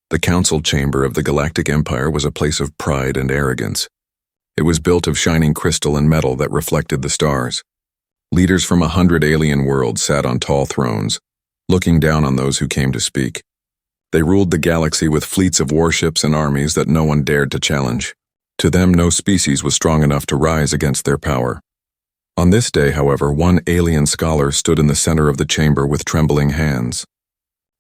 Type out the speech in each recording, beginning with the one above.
The council chamber of the Galactic Empire was a place of pride and arrogance. It was built of shining crystal and metal that reflected the stars. Leaders from 100 alien worlds sat on tall thrones, looking down on those who came to speak. They ruled the galaxy with fleets of warships and armies that no one dared to challenge. To them, no species was strong enough to rise against their power. On this day, however, one alien scholar stood in the center of the chamber with trembling hands.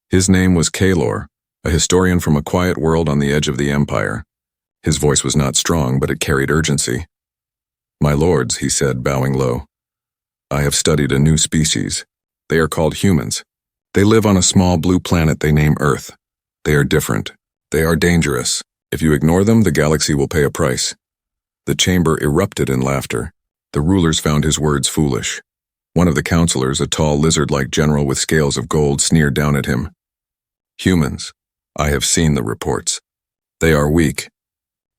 His name was Kalor, a historian from a quiet world on the edge of the Empire. His voice was not strong, but it carried urgency. "My lords," he said, bowing low, "I have studied a new species. They are called humans. They live on a small blue planet they name Earth. They are different. They are dangerous. If you ignore them, the galaxy will pay a price." The chamber erupted in laughter. The rulers found his words foolish. One of the counselors, a tall lizard-like general with scales of gold, sneered down at him. "Humans. I have seen the reports. They are weak.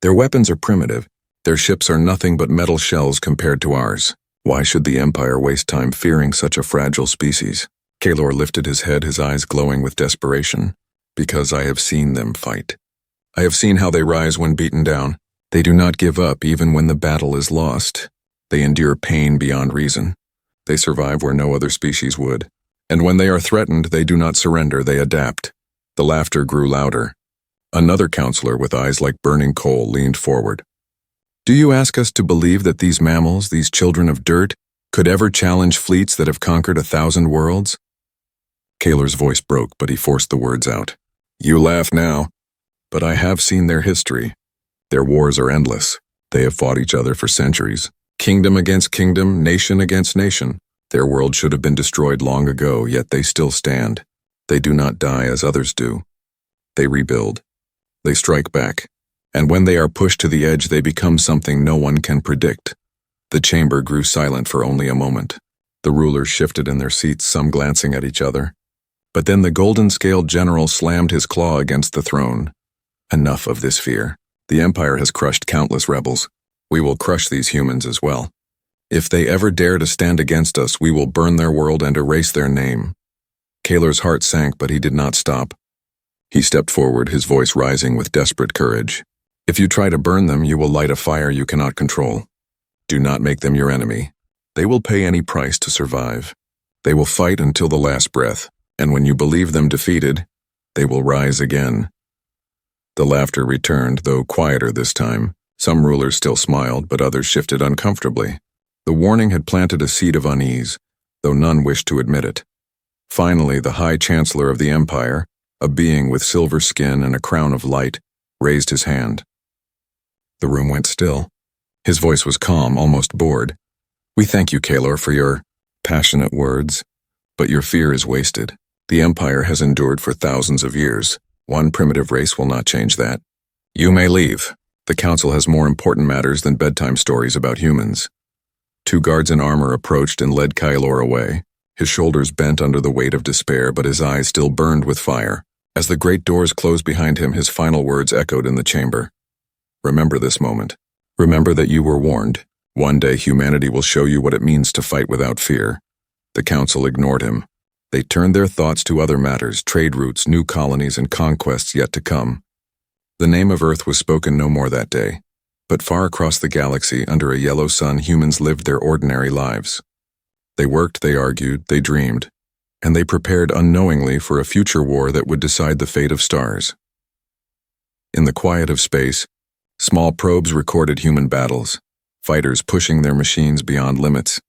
Their weapons are primitive. Their ships are nothing but metal shells compared to ours. Why should the Empire waste time fearing such a fragile species?" Kalor lifted his head, his eyes glowing with desperation. "Because I have seen them fight. I have seen how they rise when beaten down. They do not give up even when the battle is lost. They endure pain beyond reason. They survive where no other species would. And when they are threatened, they do not surrender, they adapt." The laughter grew louder. Another counselor with eyes like burning coal leaned forward. "Do you ask us to believe that these mammals, these children of dirt, could ever challenge fleets that have conquered 1,000 worlds?" Kalor's voice broke, but he forced the words out. "You laugh now, but I have seen their history. Their wars are endless. They have fought each other for centuries. Kingdom against kingdom, nation against nation. Their world should have been destroyed long ago, yet they still stand. They do not die as others do. They rebuild. They strike back. And when they are pushed to the edge, they become something no one can predict." The chamber grew silent for only a moment. The rulers shifted in their seats, some glancing at each other. But then the golden-scaled general slammed his claw against the throne. "Enough of this fear. The Empire has crushed countless rebels. We will crush these humans as well. If they ever dare to stand against us, we will burn their world and erase their name." Kalor's heart sank, but he did not stop. He stepped forward, his voice rising with desperate courage. "If you try to burn them, you will light a fire you cannot control. Do not make them your enemy. They will pay any price to survive. They will fight until the last breath, and when you believe them defeated, they will rise again." The laughter returned, though quieter this time. Some rulers still smiled, but others shifted uncomfortably. The warning had planted a seed of unease, though none wished to admit it. Finally, the High Chancellor of the Empire, a being with silver skin and a crown of light, raised his hand. The room went still. His voice was calm, almost bored. "We thank you, Kalor, for your passionate words, but your fear is wasted. The Empire has endured for thousands of years. One primitive race will not change that. You may leave. The Council has more important matters than bedtime stories about humans." Two guards in armor approached and led Kalor away. His shoulders bent under the weight of despair, but his eyes still burned with fire. As the great doors closed behind him, his final words echoed in the chamber. "Remember this moment. Remember that you were warned. One day humanity will show you what it means to fight without fear." The Council ignored him. They turned their thoughts to other matters, trade routes, new colonies, and conquests yet to come. The name of Earth was spoken no more that day. But far across the galaxy, under a yellow sun, humans lived their ordinary lives. They worked, they argued, they dreamed, and they prepared unknowingly for a future war that would decide the fate of stars. In the quiet of space, small probes recorded human battles, fighters pushing their machines beyond limits,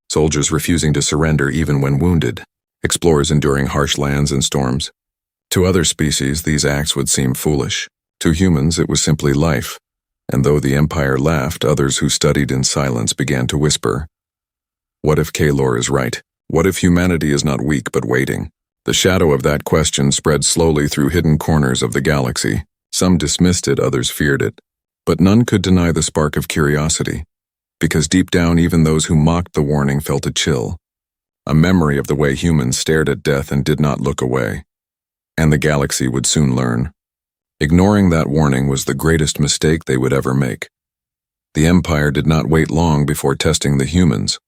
soldiers refusing to surrender even when wounded, explorers enduring harsh lands and storms. To other species, these acts would seem foolish. To humans, it was simply life. And though the Empire laughed, others who studied in silence began to whisper, "What if Kalor is right? What if humanity is not weak but waiting?" The shadow of that question spread slowly through hidden corners of the galaxy. Some dismissed it, others feared it. But none could deny the spark of curiosity, because deep down even those who mocked the warning felt a chill, a memory of the way humans stared at death and did not look away. And the galaxy would soon learn. Ignoring that warning was the greatest mistake they would ever make. The Empire did not wait long before testing the humans.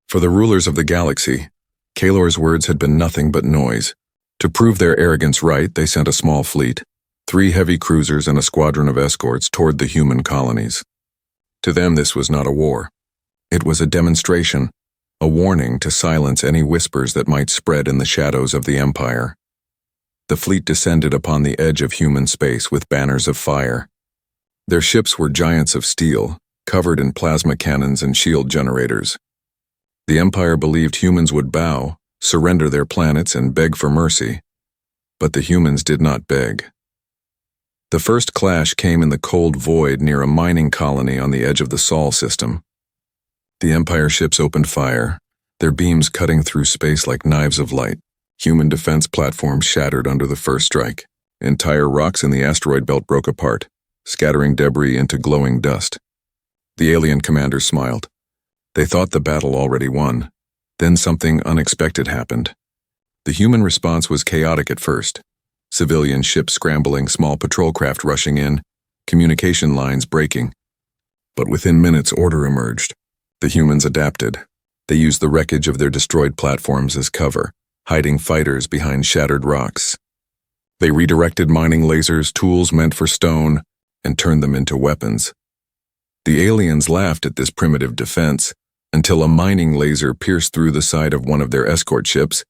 For the rulers of the galaxy, Kalor's words had been nothing but noise. To prove their arrogance right, they sent a small fleet. 3 heavy cruisers and a squadron of escorts toward the human colonies. To them, this was not a war. It was a demonstration, a warning to silence any whispers that might spread in the shadows of the Empire. The fleet descended upon the edge of human space with banners of fire. Their ships were giants of steel, covered in plasma cannons and shield generators. The Empire believed humans would bow, surrender their planets, and beg for mercy. But the humans did not beg. The first clash came in the cold void near a mining colony on the edge of the Sol system. The Empire ships opened fire, their beams cutting through space like knives of light. Human defense platforms shattered under the first strike. Entire rocks in the asteroid belt broke apart, scattering debris into glowing dust. The alien commanders smiled. They thought the battle already won. Then something unexpected happened. The human response was chaotic at first. Civilian ships scrambling, small patrol craft rushing in, communication lines breaking. But within minutes, order emerged. The humans adapted. They used the wreckage of their destroyed platforms as cover, hiding fighters behind shattered rocks. They redirected mining lasers, tools meant for stone, and turned them into weapons. The aliens laughed at this primitive defense until a mining laser pierced through the side of one of their escort ships,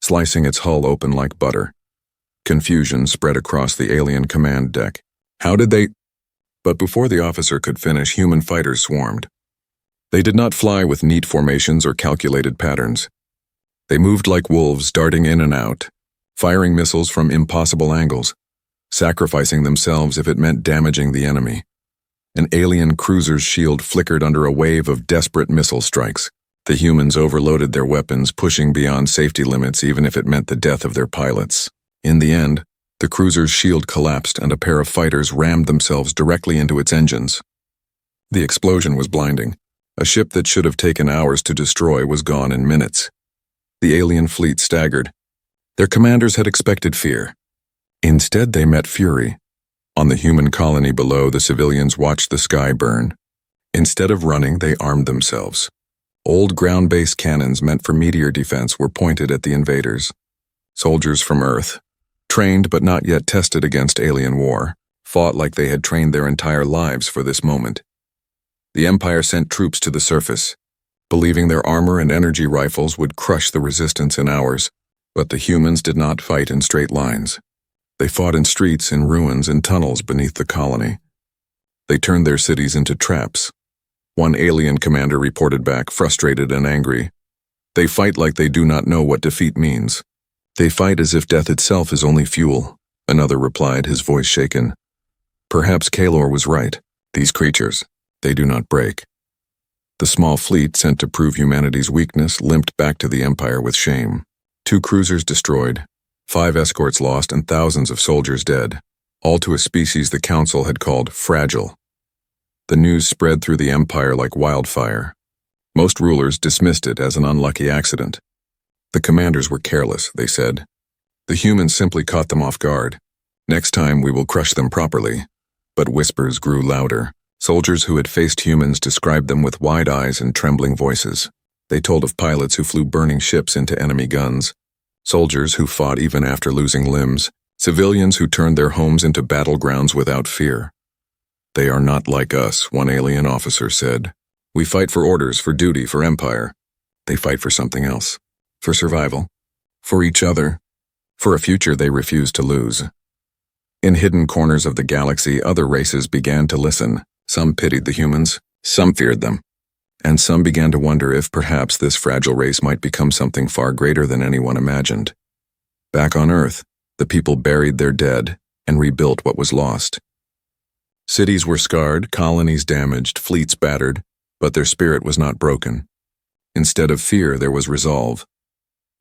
slicing its hull open like butter. Confusion spread across the alien command deck. How did they? But before the officer could finish, human fighters swarmed. They did not fly with neat formations or calculated patterns. They moved like wolves, darting in and out, firing missiles from impossible angles, sacrificing themselves if it meant damaging the enemy. An alien cruiser's shield flickered under a wave of desperate missile strikes. The humans overloaded their weapons, pushing beyond safety limits even if it meant the death of their pilots. In the end, the cruiser's shield collapsed and a pair of fighters rammed themselves directly into its engines. The explosion was blinding. A ship that should have taken hours to destroy was gone in minutes. The alien fleet staggered. Their commanders had expected fear. Instead, they met fury. On the human colony below, the civilians watched the sky burn. Instead of running, they armed themselves. Old ground-based cannons meant for meteor defense were pointed at the invaders. Soldiers from Earth, trained but not yet tested against alien war, fought like they had trained their entire lives for this moment. The Empire sent troops to the surface, believing their armor and energy rifles would crush the resistance in hours. But the humans did not fight in straight lines. They fought in streets, in ruins, in tunnels beneath the colony. They turned their cities into traps. One alien commander reported back, frustrated and angry. They fight like they do not know what defeat means. They fight as if death itself is only fuel, another replied, his voice shaken. Perhaps Kalor was right. These creatures, they do not break. The small fleet sent to prove humanity's weakness limped back to the Empire with shame. 2 cruisers destroyed, 5 escorts lost, and thousands of soldiers dead, all to a species the Council had called fragile. The news spread through the Empire like wildfire. Most rulers dismissed it as an unlucky accident. The commanders were careless, they said. The humans simply caught them off guard. Next time we will crush them properly. But whispers grew louder. Soldiers who had faced humans described them with wide eyes and trembling voices. They told of pilots who flew burning ships into enemy guns, soldiers who fought even after losing limbs, civilians who turned their homes into battlegrounds without fear. They are not like us, one alien officer said. We fight for orders, for duty, for empire. They fight for something else. For survival. For each other. For a future they refuse to lose. In hidden corners of the galaxy, other races began to listen. Some pitied the humans, some feared them. And some began to wonder if perhaps this fragile race might become something far greater than anyone imagined. Back on Earth, the people buried their dead and rebuilt what was lost. Cities were scarred, colonies damaged, fleets battered, but their spirit was not broken. Instead of fear, there was resolve.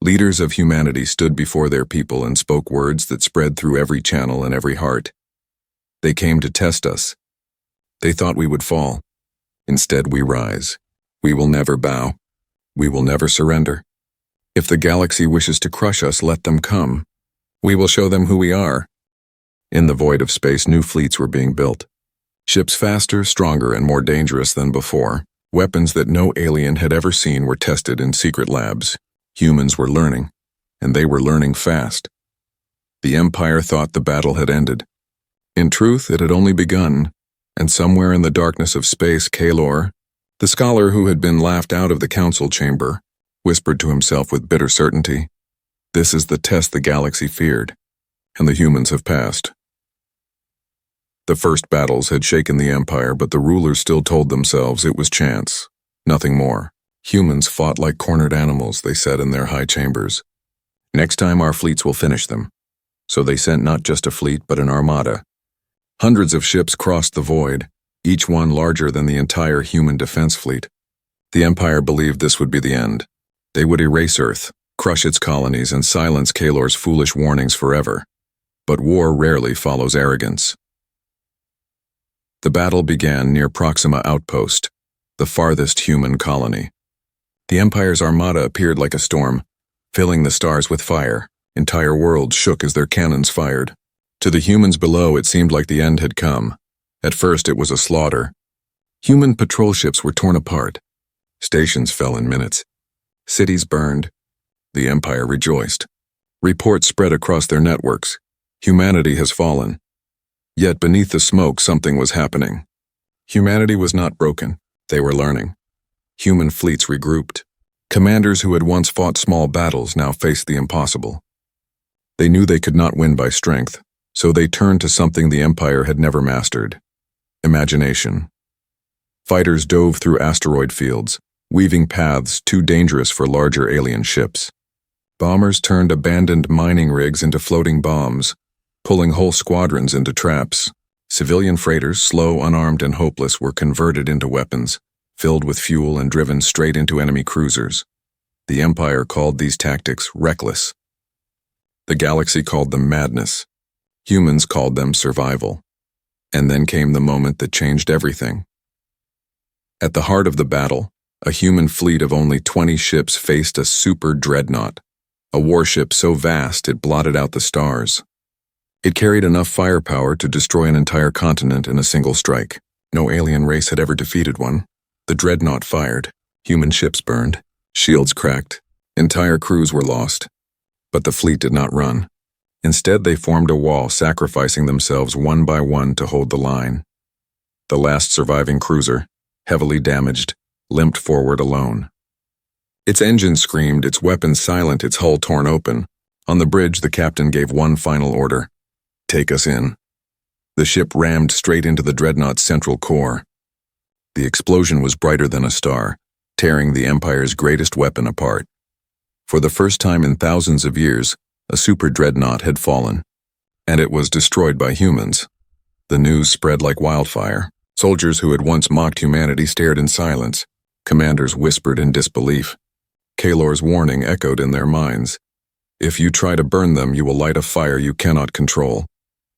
Leaders of humanity stood before their people and spoke words that spread through every channel and every heart. They came to test us. They thought we would fall. Instead, we rise. We will never bow. We will never surrender. If the galaxy wishes to crush us, let them come. We will show them who we are. In the void of space, new fleets were being built. Ships faster, stronger, and more dangerous than before. Weapons that no alien had ever seen were tested in secret labs. Humans were learning, and they were learning fast. The Empire thought the battle had ended, In truth, it had only begun, and somewhere in the darkness of space, Kalor, the scholar who had been laughed out of the council chamber, whispered to himself with bitter certainty, "This is the test the galaxy feared, and the humans have passed." The first battles had shaken the Empire, but the rulers still told themselves it was chance, nothing more. Humans fought like cornered animals, they said in their high chambers. Next time our fleets will finish them. So they sent not just a fleet, but an armada. Hundreds of ships crossed the void, each one larger than the entire human defense fleet. The Empire believed this would be the end. They would erase Earth, crush its colonies, and silence Kalor's foolish warnings forever. But war rarely follows arrogance. The battle began near Proxima Outpost, the farthest human colony. The Empire's armada appeared like a storm, filling the stars with fire. Entire worlds shook as their cannons fired. To the humans below, it seemed like the end had come. At first, it was a slaughter. Human patrol ships were torn apart. Stations fell in minutes. Cities burned. The Empire rejoiced. Reports spread across their networks. Humanity has fallen. Yet beneath the smoke, something was happening. Humanity was not broken. They were learning. Human fleets regrouped. Commanders who had once fought small battles now faced the impossible. They knew they could not win by strength, so they turned to something the Empire had never mastered: imagination. Fighters dove through asteroid fields, weaving paths too dangerous for larger alien ships. Bombers turned abandoned mining rigs into floating bombs, pulling whole squadrons into traps. Civilian freighters, slow, unarmed, and hopeless, were converted into weapons, filled with fuel and driven straight into enemy cruisers. The Empire called these tactics reckless. The galaxy called them madness. Humans called them survival. And then came the moment that changed everything. At the heart of the battle, a human fleet of only 20 ships faced a super dreadnought, a warship so vast it blotted out the stars. It carried enough firepower to destroy an entire continent in a single strike. No alien race had ever defeated one. The dreadnought fired. Human ships burned. Shields cracked. Entire crews were lost. But the fleet did not run. Instead, they formed a wall, sacrificing themselves one by one to hold the line. The last surviving cruiser, heavily damaged, limped forward alone. Its engine screamed, its weapons silent, its hull torn open. On the bridge, the captain gave one final order: "Take us in." The ship rammed straight into the dreadnought's central core. The explosion was brighter than a star, tearing the Empire's greatest weapon apart. For the first time in thousands of years, a super dreadnought had fallen, and it was destroyed by humans. The news spread like wildfire. Soldiers who had once mocked humanity stared in silence. Commanders whispered in disbelief. Kalor's warning echoed in their minds. If you try to burn them, you will light a fire you cannot control.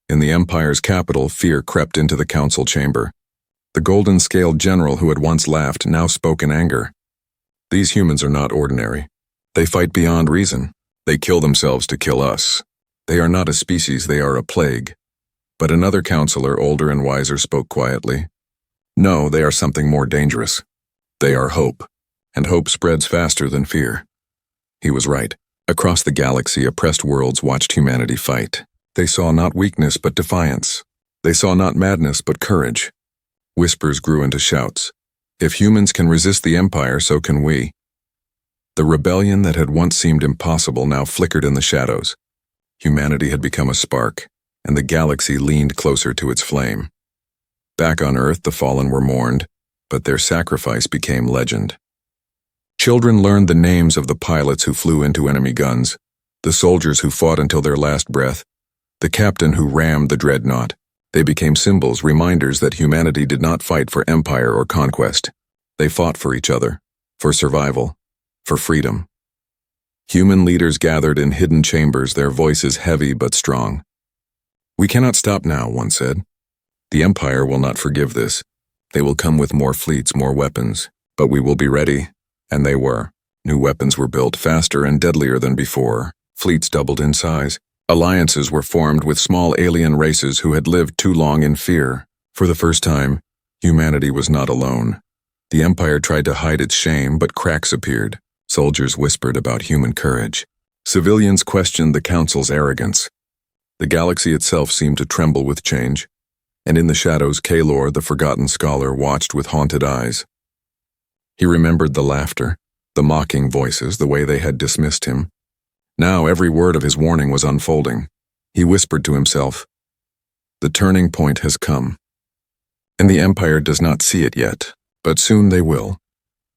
In the Empire's capital, fear crept into the council chamber. The golden-scaled general who had once laughed now spoke in anger. These humans are not ordinary. They fight beyond reason. They kill themselves to kill us. They are not a species, they are a plague. But another counselor, older and wiser, spoke quietly. No, they are something more dangerous. They are hope, and hope spreads faster than fear. He was right. Across the galaxy, oppressed worlds watched humanity fight. They saw not weakness but defiance. They saw not madness but courage. Whispers grew into shouts. If humans can resist the Empire, so can we. The rebellion that had once seemed impossible now flickered in the shadows. Humanity had become a spark, and the galaxy leaned closer to its flame. Back on Earth, the fallen were mourned, but their sacrifice became legend. Children learned the names of the pilots who flew into enemy guns, the soldiers who fought until their last breath, the captain who rammed the dreadnought. They became symbols, reminders that humanity did not fight for empire or conquest. They fought for each other, for survival, for freedom. Human leaders gathered in hidden chambers, their voices heavy but strong. "We cannot stop now," one said. "The Empire will not forgive this. They will come with more fleets, more weapons, but we will be ready." And they were. New weapons were built, faster and deadlier than before. Fleets doubled in size. Alliances were formed with small alien races who had lived too long in fear. For the first time, humanity was not alone. The Empire tried to hide its shame, but cracks appeared. Soldiers whispered about human courage. Civilians questioned the Council's arrogance. The galaxy itself seemed to tremble with change, and in the shadows Kalor, the forgotten scholar, watched with haunted eyes. He remembered the laughter, the mocking voices, the way they had dismissed him. Now every word of his warning was unfolding. He whispered to himself, "The turning point has come. And the Empire does not see it yet, but soon they will."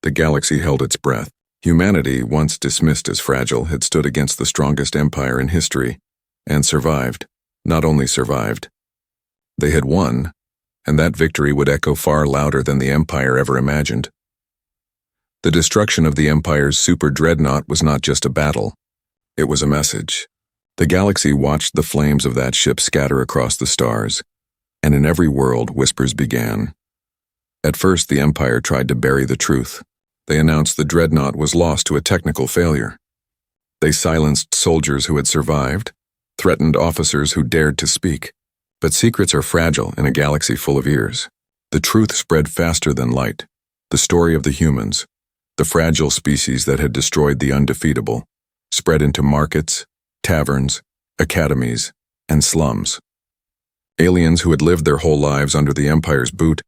The galaxy held its breath. Humanity, once dismissed as fragile, had stood against the strongest empire in history, and survived. Not only survived, they had won, and that victory would echo far louder than the Empire ever imagined. The destruction of the Empire's super dreadnought was not just a battle. It was a message. The galaxy watched the flames of that ship scatter across the stars, and in every world whispers began. At first, the Empire tried to bury the truth. They announced the dreadnought was lost to a technical failure. They silenced soldiers who had survived, threatened officers who dared to speak. But secrets are fragile in a galaxy full of ears. The truth spread faster than light. The story of the humans, the fragile species that had destroyed the undefeatable, spread into markets, taverns, academies, and slums. Aliens who had lived their whole lives under the Empire's boot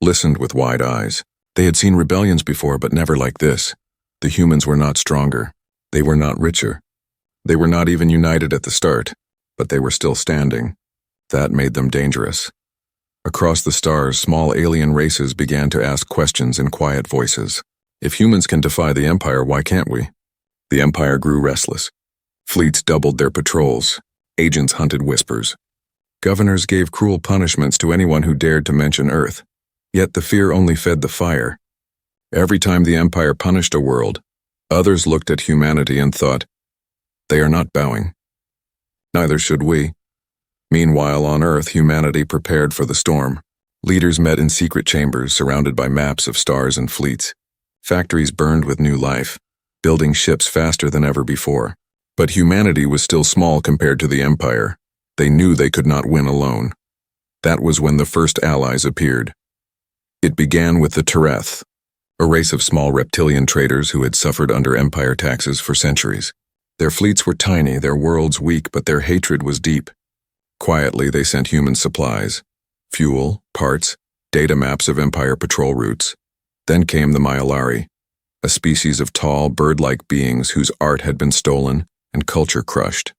listened with wide eyes. They had seen rebellions before, but never like this. The humans were not stronger. They were not richer. They were not even united at the start, but they were still standing. That made them dangerous. Across the stars, small alien races began to ask questions in quiet voices. If humans can defy the Empire, why can't we? The Empire grew restless. Fleets doubled their patrols. Agents hunted whispers. Governors gave cruel punishments to anyone who dared to mention Earth. Yet the fear only fed the fire. Every time the Empire punished a world, others looked at humanity and thought, "They are not bowing. Neither should we." Meanwhile, on Earth, humanity prepared for the storm. Leaders met in secret chambers surrounded by maps of stars and fleets. Factories burned with new life, building ships faster than ever before. But humanity was still small compared to the Empire. They knew they could not win alone. That was when the first allies appeared. It began with the Tereth, a race of small reptilian traders who had suffered under Empire taxes for centuries. Their fleets were tiny, their worlds weak, but their hatred was deep. Quietly, they sent human supplies, fuel, parts, data maps of Empire patrol routes. Then came the Myalari, a species of tall, bird-like beings whose art had been stolen and culture crushed.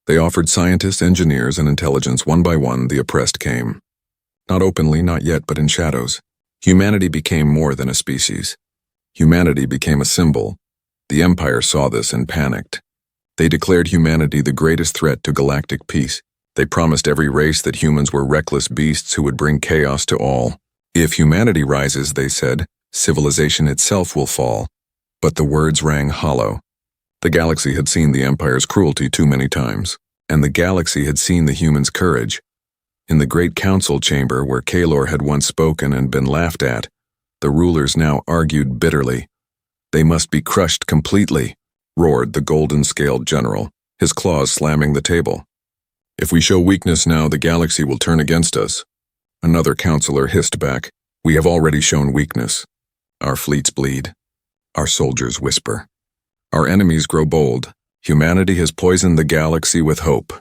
They offered scientists, engineers, and intelligence. One by one, the oppressed came. Not openly, not yet, but in shadows. Humanity became more than a species. Humanity became a symbol. The Empire saw this and panicked. They declared humanity the greatest threat to galactic peace. They promised every race that humans were reckless beasts who would bring chaos to all. If humanity rises, they said, civilization itself will fall. But the words rang hollow. The galaxy had seen the Empire's cruelty too many times, and the galaxy had seen the humans' courage. In the great council chamber where Kalor had once spoken and been laughed at, the rulers now argued bitterly. "They must be crushed completely," roared the golden-scaled general, his claws slamming the table. "If we show weakness now, the galaxy will turn against us." Another counselor hissed back, "We have already shown weakness. Our fleets bleed. Our soldiers whisper. Our enemies grow bold. Humanity has poisoned the galaxy with hope."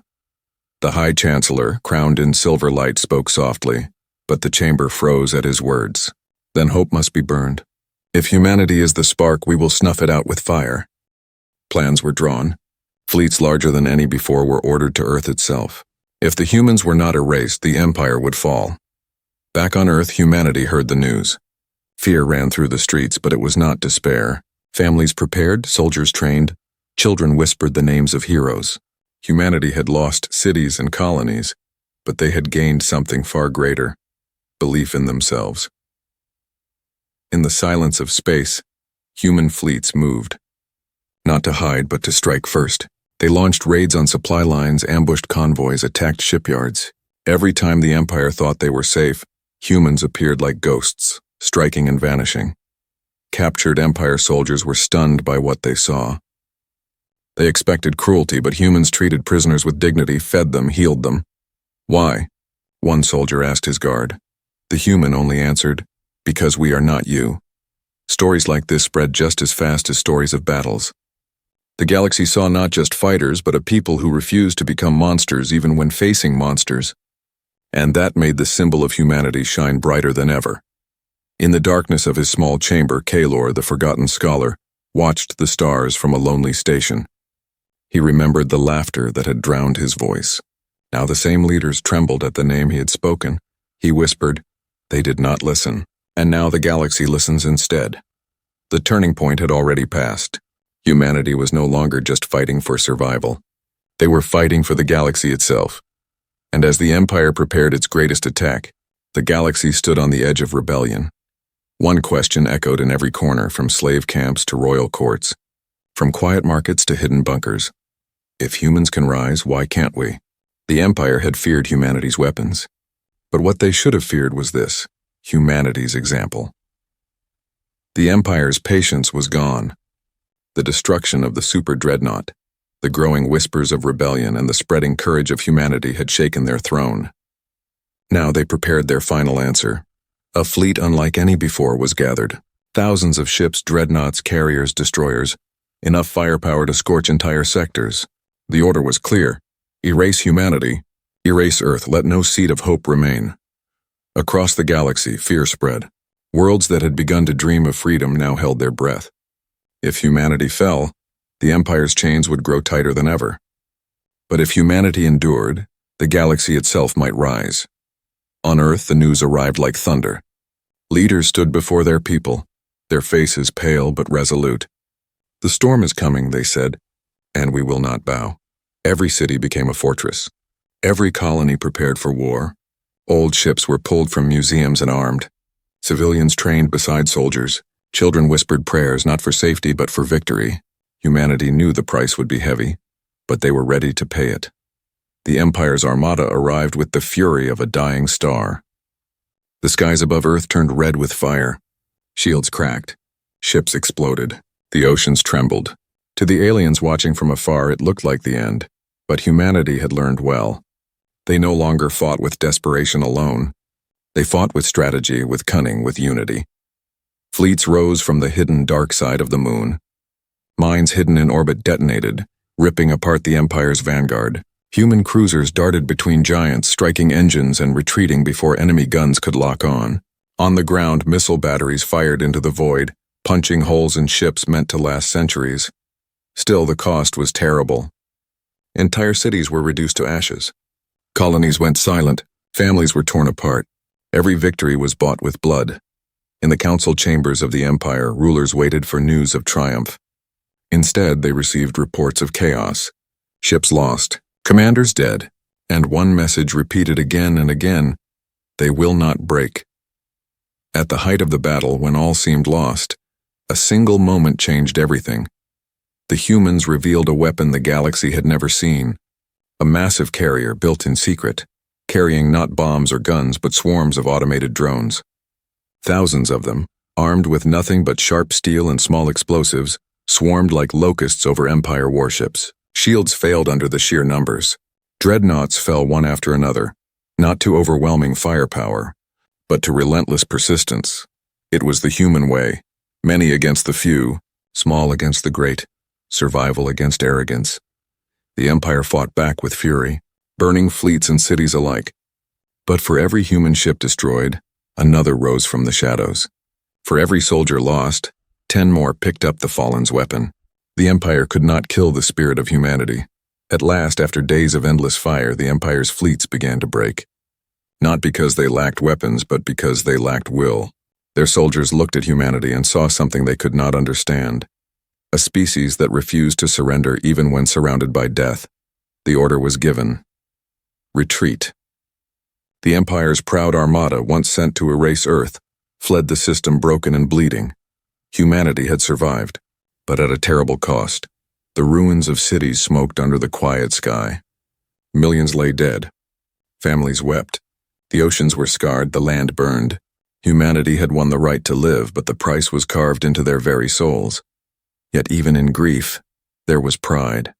The High Chancellor, crowned in silver light, spoke softly, but the chamber froze at his words. "Then hope must be burned. If humanity is the spark, we will snuff it out with fire." Plans were drawn. Fleets larger than any before were ordered to Earth itself. If the humans were not erased, the Empire would fall. Back on Earth, humanity heard the news. Fear ran through the streets, but it was not despair. Families prepared, soldiers trained, children whispered the names of heroes. Humanity had lost cities and colonies, but they had gained something far greater: belief in themselves. In the silence of space, human fleets moved. Not to hide, but to strike first. They launched raids on supply lines, ambushed convoys, attacked shipyards. Every time the Empire thought they were safe, humans appeared like ghosts, striking and vanishing. Captured Empire soldiers were stunned by what they saw. They expected cruelty, but humans treated prisoners with dignity, fed them, healed them. "Why?" one soldier asked his guard. The human only answered, "Because we are not you." Stories like this spread just as fast as stories of battles. The galaxy saw not just fighters, but a people who refused to become monsters even when facing monsters. And that made the symbol of humanity shine brighter than ever. In the darkness of his small chamber, Kaelor, the forgotten scholar, watched the stars from a lonely station. He remembered the laughter that had drowned his voice. Now the same leaders trembled at the name he had spoken. He whispered, "They did not listen, and now the galaxy listens instead." The turning point had already passed. Humanity was no longer just fighting for survival. They were fighting for the galaxy itself. And as the Empire prepared its greatest attack, the galaxy stood on the edge of rebellion. One question echoed in every corner, from slave camps to royal courts, from quiet markets to hidden bunkers. If humans can rise, why can't we? The Empire had feared humanity's weapons. But what they should have feared was this: humanity's example. The Empire's patience was gone. The destruction of the super dreadnought, the growing whispers of rebellion, and the spreading courage of humanity had shaken their throne. Now they prepared their final answer. A fleet unlike any before was gathered. Thousands of ships, dreadnoughts, carriers, destroyers, enough firepower to scorch entire sectors. The order was clear: erase humanity, erase Earth, let no seed of hope remain. Across the galaxy, fear spread. Worlds that had begun to dream of freedom now held their breath. If humanity fell, the Empire's chains would grow tighter than ever. But if humanity endured, the galaxy itself might rise. On Earth, the news arrived like thunder. Leaders stood before their people, their faces pale but resolute. "The storm is coming," they said, "and we will not bow." Every city became a fortress. Every colony prepared for war. Old ships were pulled from museums and armed. Civilians trained beside soldiers. Children whispered prayers, not for safety but for victory. Humanity knew the price would be heavy, but they were ready to pay it. The Empire's armada arrived with the fury of a dying star. The skies above Earth turned red with fire. Shields cracked. Ships exploded. The oceans trembled. To the aliens watching from afar, it looked like the end. But humanity had learned well. They no longer fought with desperation alone. They fought with strategy, with cunning, with unity. Fleets rose from the hidden dark side of the moon. Mines hidden in orbit detonated, ripping apart the Empire's vanguard. Human cruisers darted between giants, striking engines and retreating before enemy guns could lock on. On the ground, missile batteries fired into the void, punching holes in ships meant to last centuries. Still, the cost was terrible. Entire cities were reduced to ashes. Colonies went silent. Families were torn apart. Every victory was bought with blood. In the council chambers of the Empire, rulers waited for news of triumph. Instead, they received reports of chaos. Ships lost, commanders dead, and one message repeated again and again: they will not break. At the height of the battle, when all seemed lost, a single moment changed everything. The humans revealed a weapon the galaxy had never seen. A massive carrier built in secret, carrying not bombs or guns but swarms of automated drones. Thousands of them, armed with nothing but sharp steel and small explosives, swarmed like locusts over Empire warships. Shields failed under the sheer numbers. Dreadnoughts fell one after another, not to overwhelming firepower, but to relentless persistence. It was the human way: many against the few, small against the great, survival against arrogance. The Empire fought back with fury, burning fleets and cities alike. But for every human ship destroyed, another rose from the shadows. For every soldier lost, 10 more picked up the fallen's weapon. The Empire could not kill the spirit of humanity. At last, after days of endless fire, the Empire's fleets began to break. Not because they lacked weapons, but because they lacked will. Their soldiers looked at humanity and saw something they could not understand. A species that refused to surrender even when surrounded by death. The order was given: retreat. The Empire's proud armada, once sent to erase Earth, fled the system broken and bleeding. Humanity had survived, but at a terrible cost. The ruins of cities smoked under the quiet sky. Millions lay dead. Families wept. The oceans were scarred, the land burned. Humanity had won the right to live, but the price was carved into their very souls. Yet even in grief, there was pride.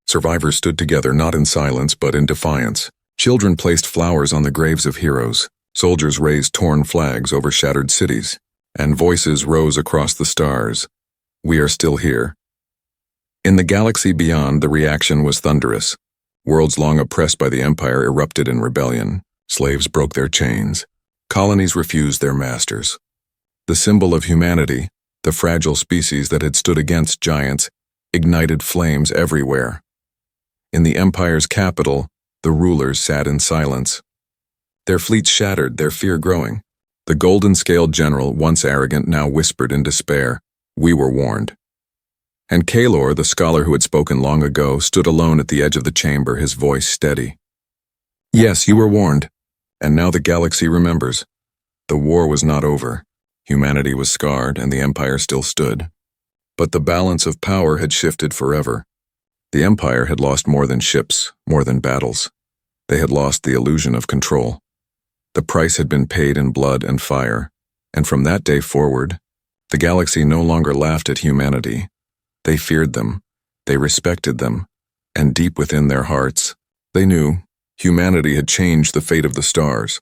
Survivors stood together, not in silence, but in defiance. Children placed flowers on the graves of heroes. Soldiers raised torn flags over shattered cities. And voices rose across the stars: "We are still here." In the galaxy beyond, the reaction was thunderous. Worlds long oppressed by the Empire erupted in rebellion. Slaves broke their chains. Colonies refused their masters. The symbol of humanity, the fragile species that had stood against giants, ignited flames everywhere. In the Empire's capital, the rulers sat in silence. Their fleets shattered, their fear growing. The golden-scaled general, once arrogant, now whispered in despair, "We were warned." And Kalor, the scholar who had spoken long ago, stood alone at the edge of the chamber, his voice steady. "Yes, you were warned, and now the galaxy remembers. The war was not over. Humanity was scarred, and the Empire still stood. But the balance of power had shifted forever. The Empire had lost more than ships, more than battles. They had lost the illusion of control. The price had been paid in blood and fire, and from that day forward, the galaxy no longer laughed at humanity. They feared them, they respected them, and deep within their hearts, they knew humanity had changed the fate of the stars.